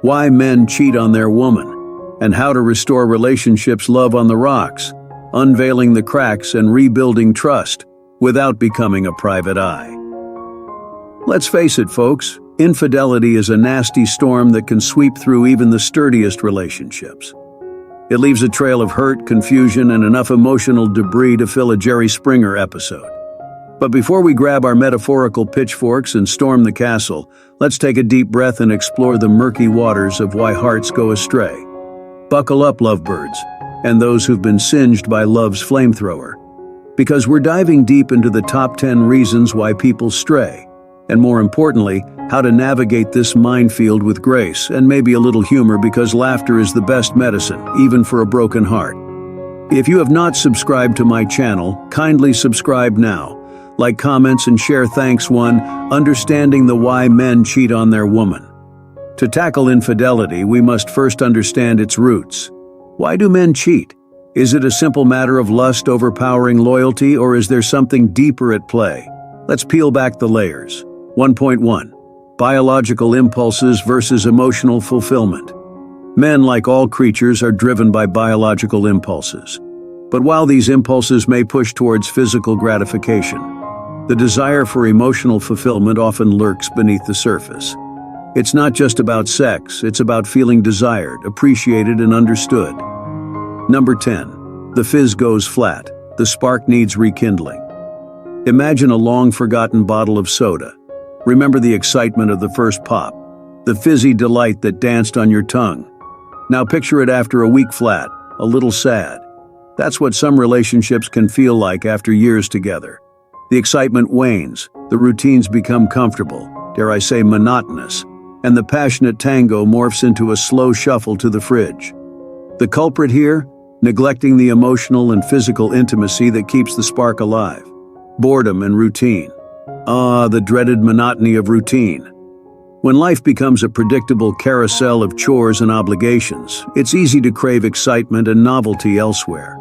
why men cheat on their woman, and how to restore relationships love on the rocks, unveiling the cracks and rebuilding trust without becoming a private eye. Let's face it, folks, infidelity is a nasty storm that can sweep through even the sturdiest relationships. It leaves a trail of hurt, confusion, and enough emotional debris to fill a Jerry Springer episode. But before we grab our metaphorical pitchforks and storm the castle, let's take a deep breath and explore the murky waters of why hearts go astray. Buckle up, lovebirds, and those who've been singed by love's flamethrower. Because we're diving deep into the top 10 reasons why people stray, and more importantly, how to navigate this minefield with grace and maybe a little humor, because laughter is the best medicine, even for a broken heart. If you have not subscribed to my channel, kindly subscribe now. Like, comments, and share. Thanks. 1. Understanding the why men cheat on their woman. To tackle infidelity, we must first understand its roots. Why do men cheat? Is it a simple matter of lust overpowering loyalty, or is there something deeper at play? Let's peel back the layers. 1.1. Biological impulses versus emotional fulfillment. Men, like all creatures, are driven by biological impulses. But while these impulses may push towards physical gratification, the desire for emotional fulfillment often lurks beneath the surface. It's not just about sex, it's about feeling desired, appreciated, and understood. Number 10. The fizz goes flat. The spark needs rekindling. Imagine a long-forgotten bottle of soda. Remember the excitement of the first pop, the fizzy delight that danced on your tongue. Now picture it after a week flat, a little sad. That's what some relationships can feel like after years together. The excitement wanes, the routines become comfortable, dare I say monotonous, and the passionate tango morphs into a slow shuffle to the fridge. The culprit here? Neglecting the emotional and physical intimacy that keeps the spark alive. Boredom and routine. The dreaded monotony of routine. When life becomes a predictable carousel of chores and obligations, it's easy to crave excitement and novelty elsewhere.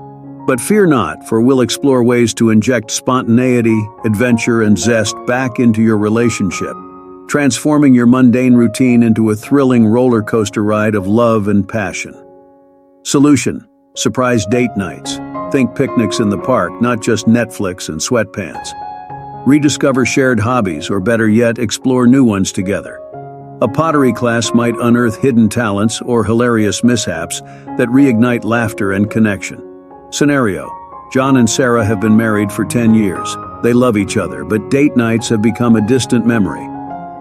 But fear not, for we'll explore ways to inject spontaneity, adventure, and zest back into your relationship, transforming your mundane routine into a thrilling roller coaster ride of love and passion. Solution: surprise date nights. Think picnics in the park, not just Netflix and sweatpants. Rediscover shared hobbies, or better yet, explore new ones together. A pottery class might unearth hidden talents or hilarious mishaps that reignite laughter and connection. Scenario: John and Sarah have been married for 10 years. They love each other, but date nights have become a distant memory.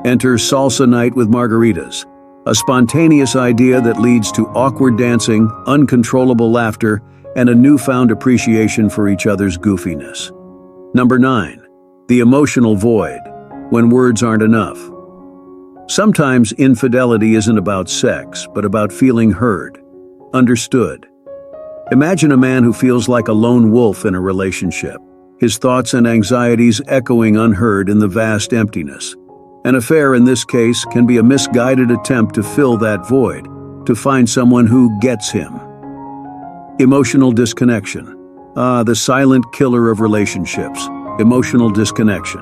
Enter salsa night with margaritas, a spontaneous idea that leads to awkward dancing, uncontrollable laughter, and a newfound appreciation for each other's goofiness. Number 9. The emotional void, when words aren't enough. Sometimes infidelity isn't about sex, but about feeling heard, understood. Imagine a man who feels like a lone wolf in a relationship, his thoughts and anxieties echoing unheard in the vast emptiness. An affair in this case can be a misguided attempt to fill that void, to find someone who gets him. Emotional disconnection. The silent killer of relationships. Emotional disconnection.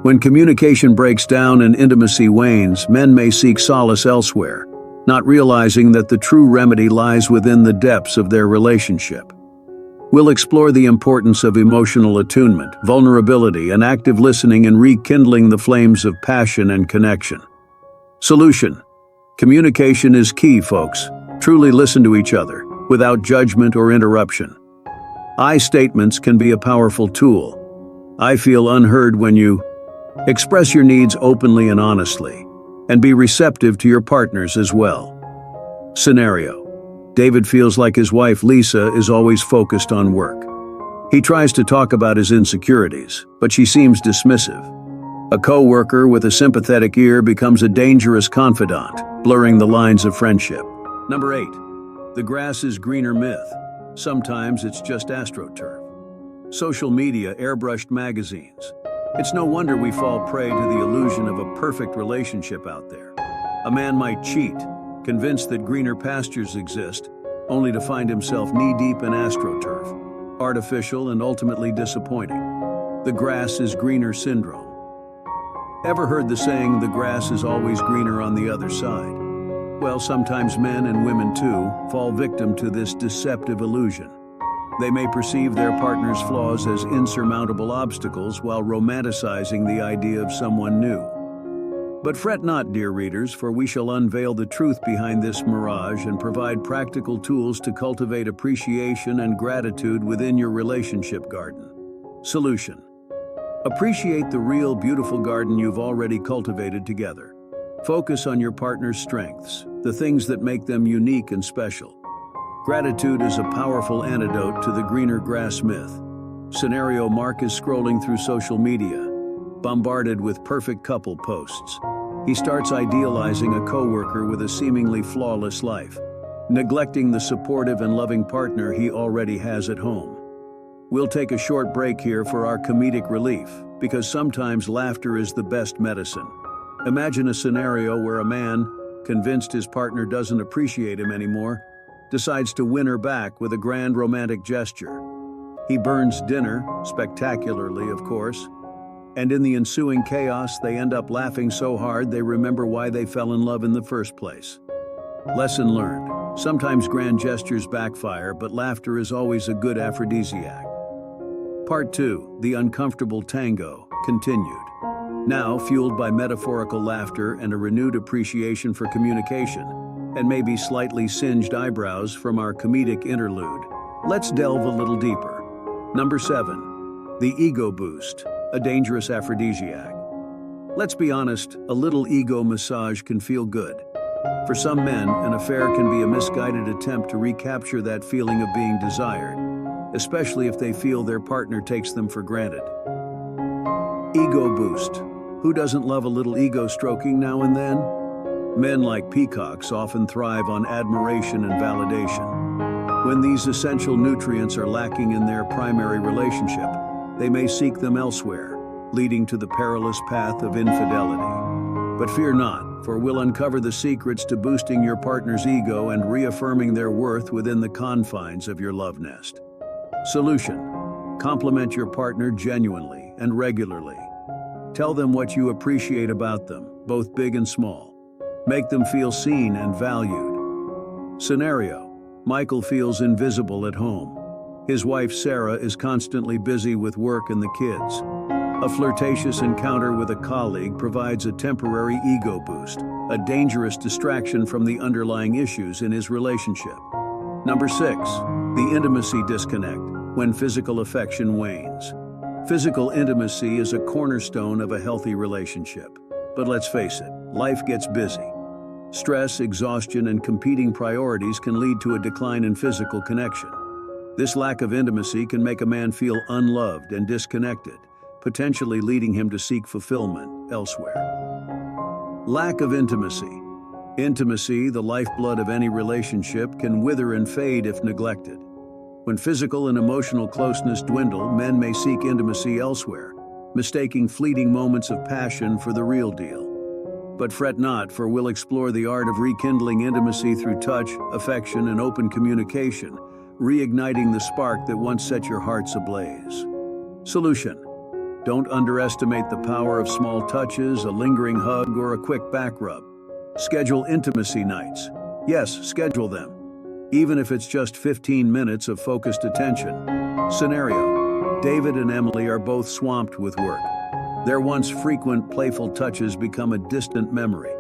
When communication breaks down and intimacy wanes, men may seek solace elsewhere, not realizing that the true remedy lies within the depths of their relationship. We'll explore the importance of emotional attunement, vulnerability, and active listening in rekindling the flames of passion and connection. Solution: communication is key, folks. Truly listen to each other, without judgment or interruption. I statements can be a powerful tool. I feel unheard when you express your needs openly and honestly, and be receptive to your partners as well. Scenario: David feels like his wife Lisa is always focused on work. He tries to talk about his insecurities, but she seems dismissive. A co-worker with a sympathetic ear becomes a dangerous confidant, blurring the lines of friendship. Number 8. The grass is greener myth. Sometimes it's just astroturf. Social media airbrushed magazines. It's no wonder we fall prey to the illusion of a perfect relationship out there. A man might cheat, convinced that greener pastures exist, only to find himself knee-deep in astroturf, artificial and ultimately disappointing. The grass is greener syndrome. Ever heard the saying, the grass is always greener on the other side? Well, sometimes men and women too fall victim to this deceptive illusion. They may perceive their partner's flaws as insurmountable obstacles while romanticizing the idea of someone new. But fret not, dear readers, for we shall unveil the truth behind this mirage and provide practical tools to cultivate appreciation and gratitude within your relationship garden. Solution: appreciate the real, beautiful garden you've already cultivated together. Focus on your partner's strengths, the things that make them unique and special. Gratitude is a powerful antidote to the greener grass myth. Scenario: Mark is scrolling through social media, bombarded with perfect couple posts. He starts idealizing a coworker with a seemingly flawless life, neglecting the supportive and loving partner he already has at home. We'll take a short break here for our comedic relief, because sometimes laughter is the best medicine. Imagine a scenario where a man, convinced his partner doesn't appreciate him anymore, decides to win her back with a grand romantic gesture. He burns dinner, spectacularly of course, and in the ensuing chaos they end up laughing so hard they remember why they fell in love in the first place. Lesson learned: sometimes grand gestures backfire, but laughter is always a good aphrodisiac. Part 2, The Uncomfortable Tango, continued. Now, fueled by metaphorical laughter and a renewed appreciation for communication, and maybe slightly singed eyebrows from our comedic interlude, let's delve a little deeper. Number 7. The ego boost, a dangerous aphrodisiac. Let's be honest, a little ego massage can feel good. For some men, an affair can be a misguided attempt to recapture that feeling of being desired, especially if they feel their partner takes them for granted. Ego boost. Who doesn't love a little ego stroking now and then? Men, like peacocks, often thrive on admiration and validation. When these essential nutrients are lacking in their primary relationship, they may seek them elsewhere, leading to the perilous path of infidelity. But fear not, for we'll uncover the secrets to boosting your partner's ego and reaffirming their worth within the confines of your love nest. Solution: compliment your partner genuinely and regularly. Tell them what you appreciate about them, both big and small. Make them feel seen and valued. Scenario: Michael feels invisible at home. His wife Sarah is constantly busy with work and the kids. A flirtatious encounter with a colleague provides a temporary ego boost, a dangerous distraction from the underlying issues in his relationship. Number 6. The intimacy disconnect, when physical affection wanes. Physical intimacy is a cornerstone of a healthy relationship. But let's face it, life gets busy. Stress, exhaustion, and competing priorities can lead to a decline in physical connection. This lack of intimacy can make a man feel unloved and disconnected, potentially leading him to seek fulfillment elsewhere. Lack of intimacy. Intimacy, the lifeblood of any relationship, can wither and fade if neglected. When physical and emotional closeness dwindle, men may seek intimacy elsewhere, mistaking fleeting moments of passion for the real deal. But fret not, for we'll explore the art of rekindling intimacy through touch, affection, and open communication, reigniting the spark that once set your hearts ablaze. Solution: don't underestimate the power of small touches, a lingering hug, or a quick back rub. Schedule intimacy nights. Yes, schedule them. Even if it's just 15 minutes of focused attention. Scenario: David and Emily are both swamped with work. Their once frequent playful touches become a distant memory.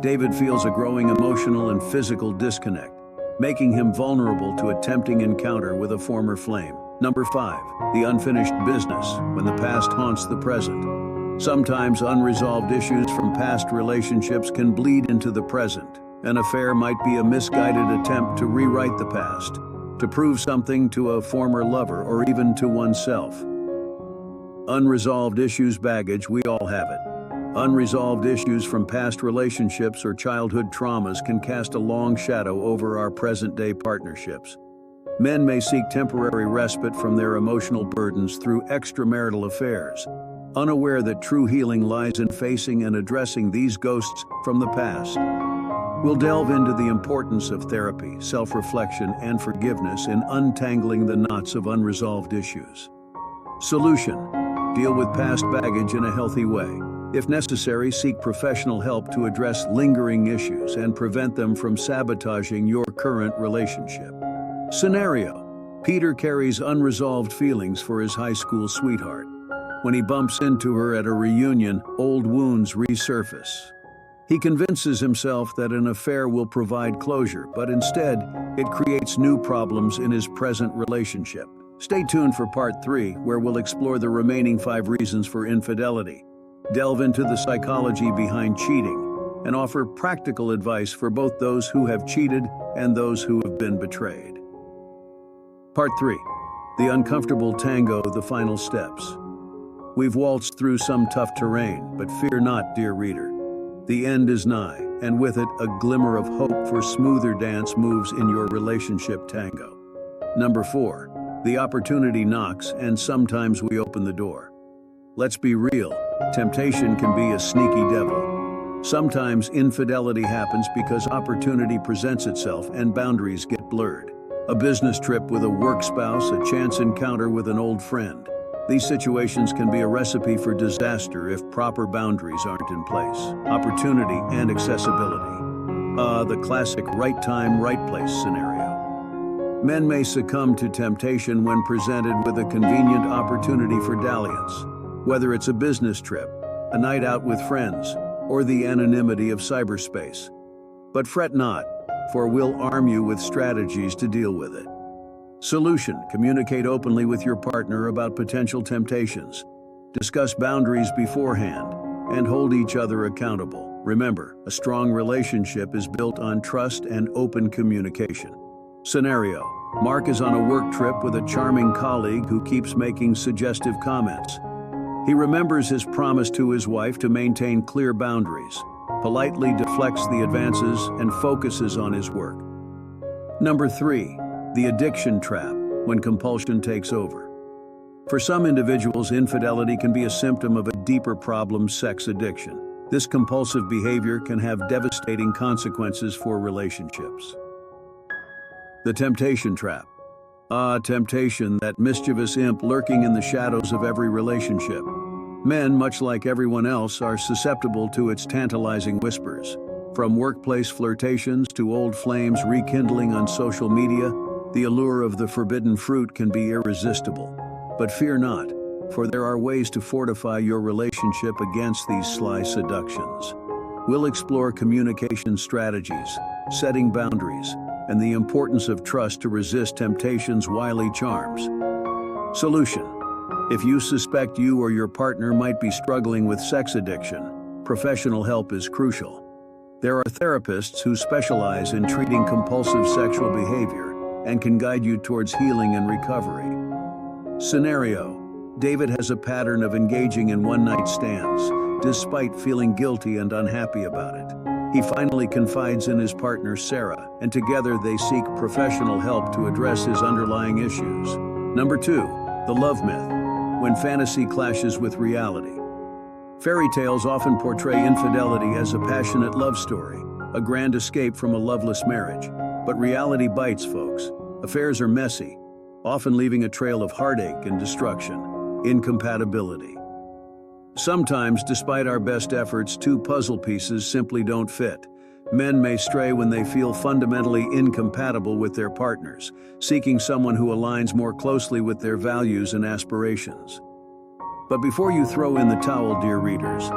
David feels a growing emotional and physical disconnect, making him vulnerable to a tempting encounter with a former flame. Number 5. The unfinished business, when the past haunts the present. Sometimes unresolved issues from past relationships can bleed into the present. An affair might be a misguided attempt to rewrite the past, to prove something to a former lover or even to oneself. Unresolved issues baggage, we all have it. Unresolved issues from past relationships or childhood traumas can cast a long shadow over our present-day partnerships. Men may seek temporary respite from their emotional burdens through extramarital affairs, unaware that true healing lies in facing and addressing these ghosts from the past. We'll delve into the importance of therapy, self-reflection, and forgiveness in untangling the knots of unresolved issues. Solution: deal with past baggage in a healthy way. If necessary, seek professional help to address lingering issues and prevent them from sabotaging your current relationship. Scenario: Peter carries unresolved feelings for his high school sweetheart. When he bumps into her at a reunion, old wounds resurface. He convinces himself that an affair will provide closure, but instead, it creates new problems in his present relationship. Stay tuned for part 3, where we'll explore the remaining 5 reasons for infidelity, delve into the psychology behind cheating, and offer practical advice for both those who have cheated and those who have been betrayed. Part 3. The uncomfortable tango, the final steps. We've waltzed through some tough terrain, but fear not, dear reader. The end is nigh, and with it, a glimmer of hope for smoother dance moves in your relationship tango. Number 4. The opportunity knocks, and sometimes we open the door. Let's be real, temptation can be a sneaky devil. Sometimes infidelity happens because opportunity presents itself and boundaries get blurred. A business trip with a work spouse, a chance encounter with an old friend. These situations can be a recipe for disaster if proper boundaries aren't in place. Opportunity and accessibility. The classic right time, right place scenario. Men may succumb to temptation when presented with a convenient opportunity for dalliance, whether it's a business trip, a night out with friends, or the anonymity of cyberspace. But fret not, for we'll arm you with strategies to deal with it. Solution: communicate openly with your partner about potential temptations. Discuss boundaries beforehand and hold each other accountable. Remember, a strong relationship is built on trust and open communication. Scenario: Mark is on a work trip with a charming colleague who keeps making suggestive comments. He remembers his promise to his wife to maintain clear boundaries, politely deflects the advances, and focuses on his work. Number 3. The addiction trap, when compulsion takes over. For some individuals, infidelity can be a symptom of a deeper problem: sex addiction. This compulsive behavior can have devastating consequences for relationships. The temptation trap. Temptation, that mischievous imp lurking in the shadows of every relationship. Men, much like everyone else, are susceptible to its tantalizing whispers. From workplace flirtations to old flames rekindling on social media, the allure of the forbidden fruit can be irresistible. But fear not, for there are ways to fortify your relationship against these sly seductions. We'll explore communication strategies, setting boundaries, and the importance of trust to resist temptation's wily charms. Solution: if you suspect you or your partner might be struggling with sex addiction, professional help is crucial. There are therapists who specialize in treating compulsive sexual behavior and can guide you towards healing and recovery. Scenario: David has a pattern of engaging in one-night stands, despite feeling guilty and unhappy about it. He finally confides in his partner Sarah, and together they seek professional help to address his underlying issues. Number 2. The love myth, when fantasy clashes with reality. Fairy tales often portray infidelity as a passionate love story, a grand escape from a loveless marriage. But reality bites, folks. Affairs are messy, often leaving a trail of heartache and destruction. Incompatibility. Sometimes, despite our best efforts, 2 puzzle pieces simply don't fit. Men may stray when they feel fundamentally incompatible with their partners, seeking someone who aligns more closely with their values and aspirations. But before you throw in the towel, dear readers,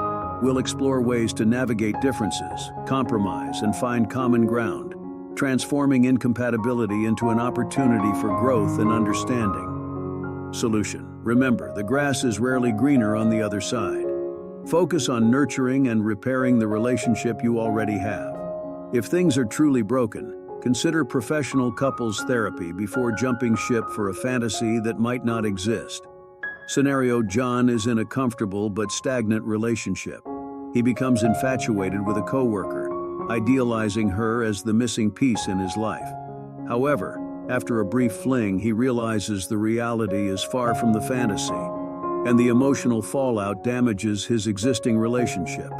we'll explore ways to navigate differences, compromise, and find common ground, transforming incompatibility into an opportunity for growth and understanding. Solution: remember, the grass is rarely greener on the other side. Focus on nurturing and repairing the relationship you already have. If things are truly broken, consider professional couples therapy before jumping ship for a fantasy that might not exist. Scenario: John is in a comfortable but stagnant relationship. He becomes infatuated with a coworker, idealizing her as the missing piece in his life. However, after a brief fling, he realizes the reality is far from the fantasy, and the emotional fallout damages his existing relationship.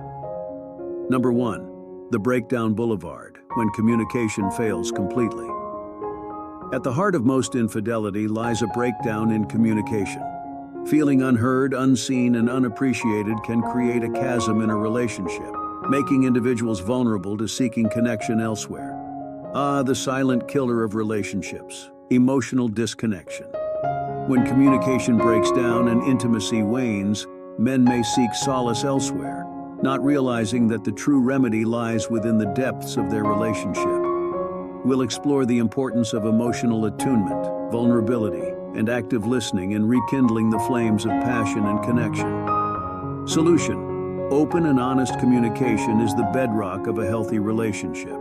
Number 1. The breakdown boulevard, when communication fails completely. At the heart of most infidelity lies a breakdown in communication. Feeling unheard, unseen, and unappreciated can create a chasm in a relationship, making individuals vulnerable to seeking connection elsewhere. The silent killer of relationships, emotional disconnection. When communication breaks down and intimacy wanes, men may seek solace elsewhere, not realizing that the true remedy lies within the depths of their relationship. We'll explore the importance of emotional attunement, vulnerability, and active listening in rekindling the flames of passion and connection. Solution: open and honest communication is the bedrock of a healthy relationship.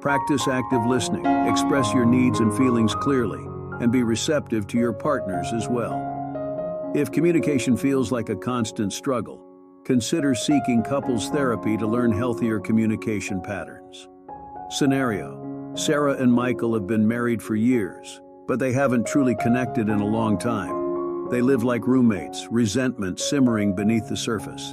Practice active listening, express your needs and feelings clearly, and be receptive to your partners as well. If communication feels like a constant struggle, consider seeking couples therapy to learn healthier communication patterns. Scenario: Sarah and Michael have been married for years, but they haven't truly connected in a long time. They live like roommates, resentment simmering beneath the surface.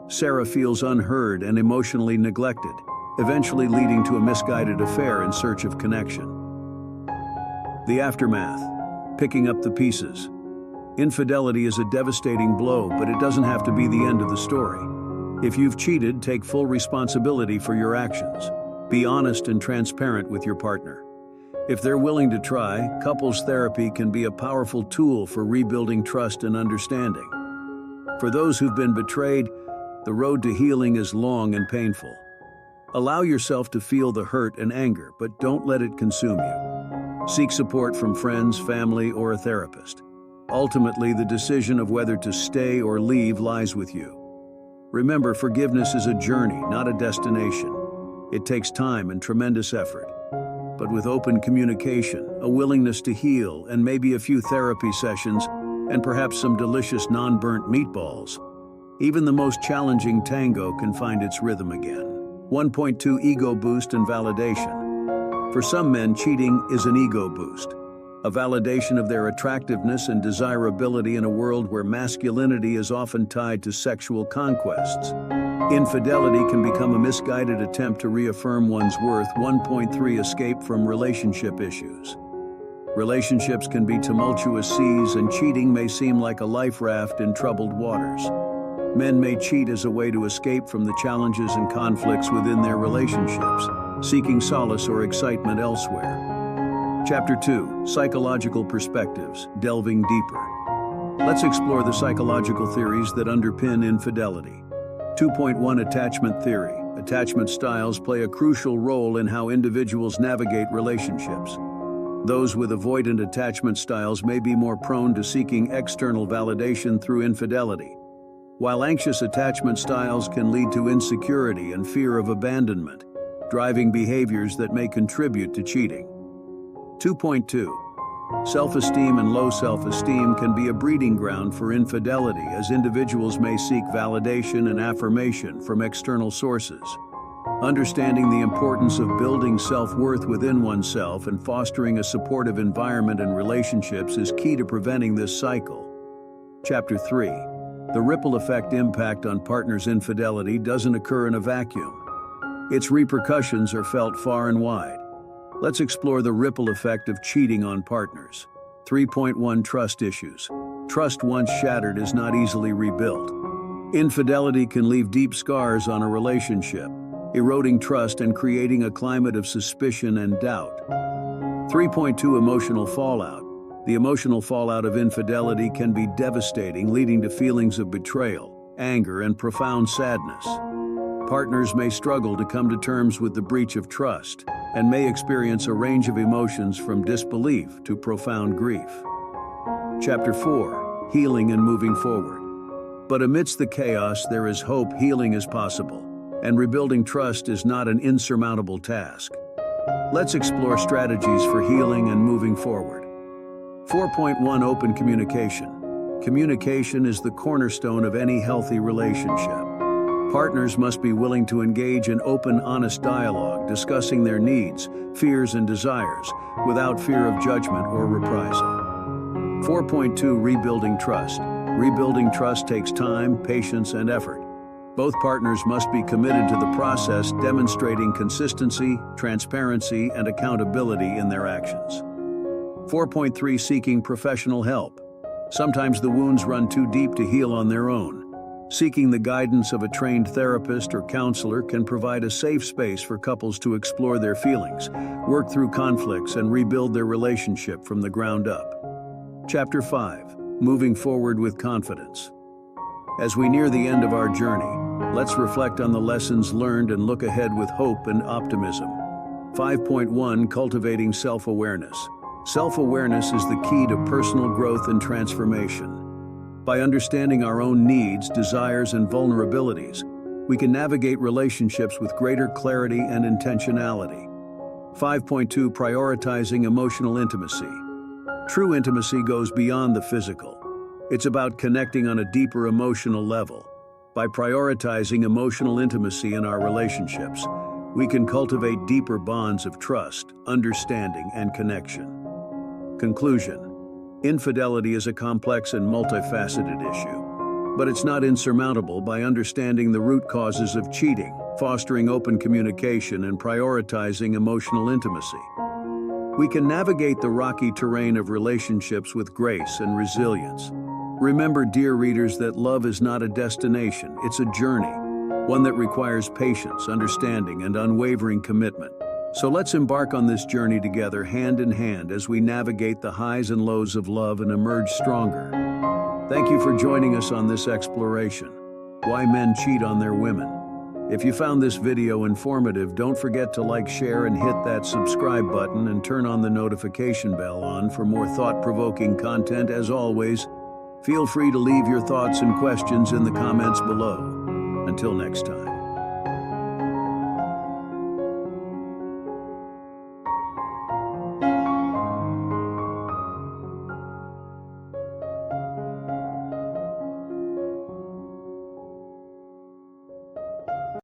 Sarah feels unheard and emotionally neglected, eventually leading to a misguided affair in search of connection. The aftermath: picking up the pieces. Infidelity is a devastating blow, but it doesn't have to be the end of the story. If you've cheated, take full responsibility for your actions. Be honest and transparent with your partner. If they're willing to try, couples therapy can be a powerful tool for rebuilding trust and understanding. For those who've been betrayed, the road to healing is long and painful. Allow yourself to feel the hurt and anger, but don't let it consume you. Seek support from friends, family, or a therapist. Ultimately, the decision of whether to stay or leave lies with you. Remember, forgiveness is a journey, not a destination. It takes time and tremendous effort. But with open communication, a willingness to heal, and maybe a few therapy sessions, and perhaps some delicious non-burnt meatballs, even the most challenging tango can find its rhythm again. 1.2 Ego boost and validation. For some men, cheating is an ego boost, a validation of their attractiveness and desirability in a world where masculinity is often tied to sexual conquests. Infidelity can become a misguided attempt to reaffirm one's worth. 1.3 Escape from relationship issues. Relationships can be tumultuous seas, and cheating may seem like a life raft in troubled waters. Men may cheat as a way to escape from the challenges and conflicts within their relationships, seeking solace or excitement elsewhere. Chapter 2: Psychological Perspectives, Delving Deeper. Let's explore the psychological theories that underpin infidelity. 2.1 Attachment Theory. Attachment styles play a crucial role in how individuals navigate relationships. Those with avoidant attachment styles may be more prone to seeking external validation through infidelity, while anxious attachment styles can lead to insecurity and fear of abandonment, driving behaviors that may contribute to cheating. 2.2 Self-esteem and low self-esteem can be a breeding ground for infidelity, as individuals may seek validation and affirmation from external sources. Understanding the importance of building self-worth within oneself and fostering a supportive environment in relationships is key to preventing this cycle. Chapter 3: The ripple effect impact on partners' infidelity doesn't occur in a vacuum. Its repercussions are felt far and wide. Let's explore the ripple effect of cheating on partners. 3.1 Trust issues. Trust once shattered is not easily rebuilt. Infidelity can leave deep scars on a relationship, eroding trust and creating a climate of suspicion and doubt. 3.2 Emotional fallout. The emotional fallout of infidelity can be devastating, leading to feelings of betrayal, anger, and profound sadness. Partners may struggle to come to terms with the breach of trust and may experience a range of emotions from disbelief to profound grief. Chapter 4: Healing and Moving Forward. But amidst the chaos, there is hope. Healing is possible, and rebuilding trust is not an insurmountable task. Let's explore strategies for healing and moving forward. 4.1 Open communication. Communication is the cornerstone of any healthy relationship. Partners must be willing to engage in open, honest dialogue, discussing their needs, fears, and desires, without fear of judgment or reprisal. 4.2 Rebuilding trust. Rebuilding trust takes time, patience, and effort. Both partners must be committed to the process, demonstrating consistency, transparency, and accountability in their actions. 4.3 Seeking professional help. Sometimes the wounds run too deep to heal on their own. Seeking the guidance of a trained therapist or counselor can provide a safe space for couples to explore their feelings, work through conflicts, and rebuild their relationship from the ground up. Chapter 5. Moving Forward with Confidence. As we near the end of our journey, let's reflect on the lessons learned and look ahead with hope and optimism. 5.1 Cultivating Self-Awareness. Self-awareness is the key to personal growth and transformation. By understanding our own needs, desires, and vulnerabilities, we can navigate relationships with greater clarity and intentionality. 5.2 Prioritizing Emotional Intimacy. True intimacy goes beyond the physical. It's about connecting on a deeper emotional level. By prioritizing emotional intimacy in our relationships, we can cultivate deeper bonds of trust, understanding, and connection. Conclusion. Infidelity is a complex and multifaceted issue, but it's not insurmountable by understanding the root causes of cheating, fostering open communication, and prioritizing emotional intimacy. We can navigate the rocky terrain of relationships with grace and resilience. Remember, dear readers, that love is not a destination, it's a journey, one that requires patience, understanding, and unwavering commitment. So let's embark on this journey together, hand in hand, as we navigate the highs and lows of love and emerge stronger. Thank you for joining us on this exploration. Why men cheat on their women. If you found this video informative, don't forget to like, share, and hit that subscribe button and turn on the notification bell for more thought-provoking content. As always, feel free to leave your thoughts and questions in the comments below. Until next time.